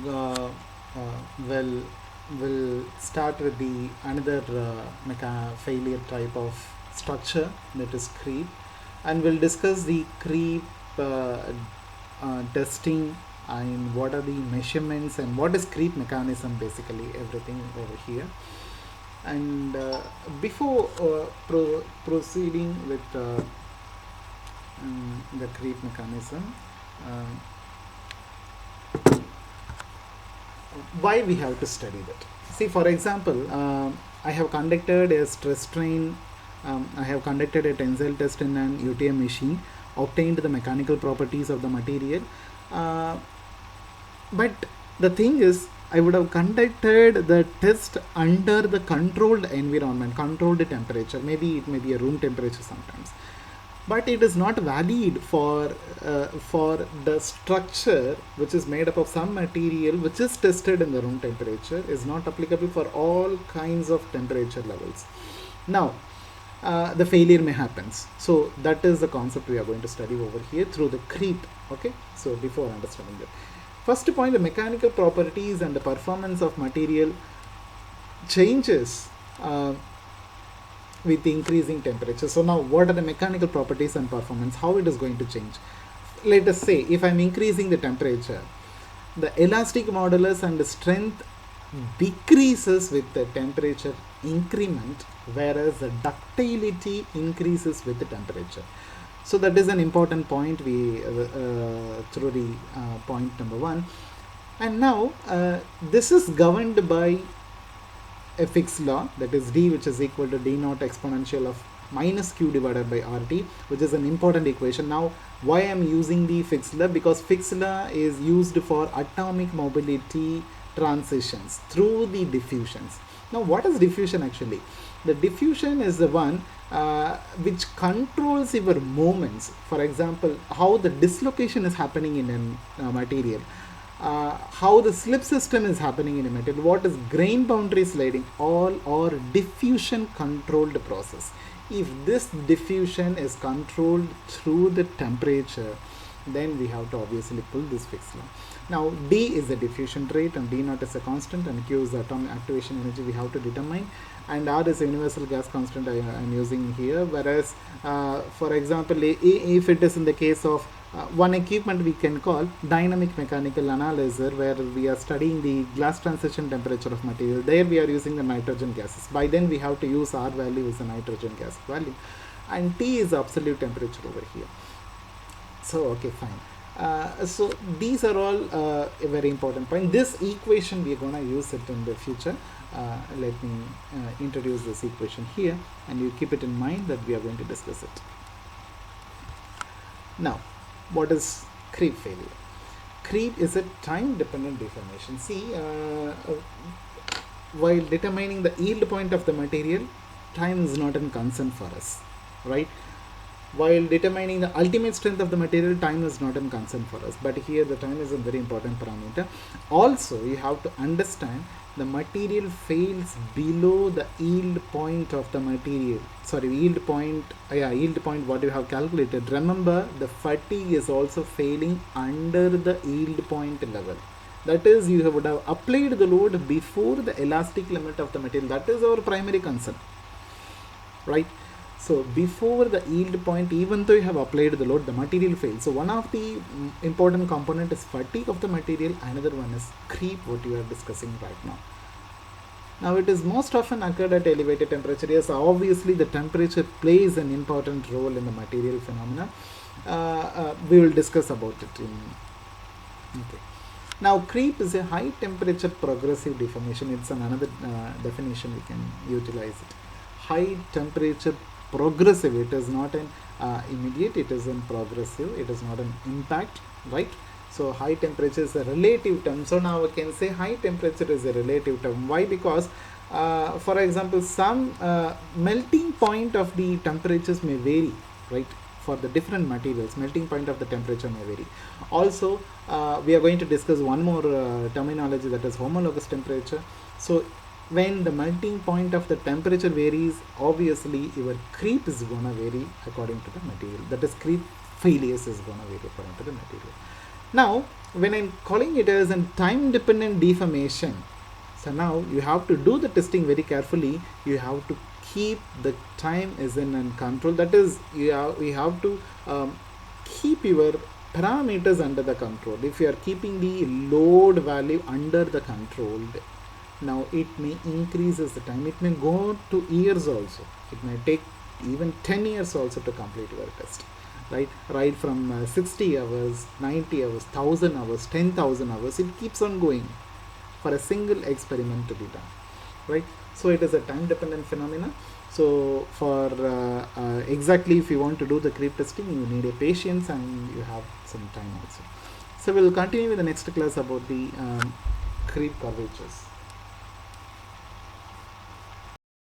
uh, will will start with the another failure type of structure, that is creep, and we'll discuss the creep testing and what are the measurements and what is creep mechanism, basically everything over here. And before proceeding with the creep mechanism, um, why we have to study that? See, for example, I have conducted a stress strain, I have conducted a tensile test in an UTM machine, obtained the mechanical properties of the material, uh, but the thing is, I would have conducted the test under the controlled environment, controlled temperature. Maybe it may be a room temperature sometimes, but it is not valid for the structure which is made up of some material which is tested in the room temperature, is not applicable for all kinds of temperature levels. Now, the failure may happens. So that is the concept we are going to study over here through the creep. Okay, so before understanding that, first point, the mechanical properties and the performance of material changes with increasing temperature. So now, what are the mechanical properties and performance? How it is going to change? Let us say if I'm increasing the temperature, the elastic modulus and the strength decreases with the temperature increment, whereas the ductility increases with the temperature. So that is an important point we through the point number one. And now this is governed by a fixed law, that is d, which is equal to d naught exponential of minus q divided by RT, which is an important equation. Now, why I am using the fixed law? Because fixed law is used for atomic mobility transitions through the diffusions. Now, what is diffusion actually? The diffusion is the one which controls your movements. For example, how the dislocation is happening in a material, how the slip system is happening in a material, what is grain boundary sliding, all or diffusion controlled process. If this diffusion is controlled through the temperature, then we have to obviously pull this fixed law. Now, D is the diffusion rate and D naught is a constant and Q is the atomic activation energy we have to determine, and R is the universal gas constant I am using here. Whereas for example, if it is in the case of one equipment we can call dynamic mechanical analyzer, where we are studying the glass transition temperature of material, there we are using the nitrogen gases. By then we have to use R value as a nitrogen gas value, and T is absolute temperature over here. So okay, fine. So these are all a very important point. This equation we are going to use it in the future. Let me introduce this equation here, and you keep it in mind that we are going to discuss it. Now, what is creep failure? Creep is a time dependent deformation. See, while determining the yield point of the material, time is not a concern for us, right? While determining the ultimate strength of the material, time is not a concern for us, but here the time is a very important parameter. Also, you have to understand the material fails below the yield point of the material. Sorry, yield point what you have calculated. Remember, the fatigue is also failing under the yield point level. That is, you would have applied the load before the elastic limit of the material. That is our primary concern, right? So before the yield point, even though you have applied the load, the material fails. So one of the important component is fatigue of the material. Another one is creep, what you are discussing right now. Now it is most often occurred at elevated temperature. Yes, obviously the temperature plays an important role in the material phenomena. We will discuss about it in. Okay. Now creep is a high temperature progressive deformation. It's another definition we can utilize it. High temperature progressive, it is not an immediate, it is an progressive, it is not an impact, right? So high temperature is a relative term. So now I can say high temperature is a relative term. Why? Because for example, some melting point of the temperatures may vary, right? For the different materials, melting point of the temperature may vary. Also, we are going to discuss one more terminology, that is homologous temperature. So when the melting point of the temperature varies, obviously your creep is going to vary according to the material. That is, creep failures is going to vary according to the material. Now, when I'm calling it as a time dependent deformation, so now you have to do the testing very carefully. You have to keep the time is in control. That is, we have to keep your parameters under the control. If you are keeping the load value under the control, now it may increases the time. It may go to years also. It may take even 10 years also to complete your test, right from 60 hours, 90 hours, 1000 hours, 10,000 hours. It keeps on going for a single experiment to be done, right? So it is a time dependent phenomena. So for exactly, if you want to do the creep testing, you need a patience and you have some time also. So we'll continue with the next class about the creep curvatures.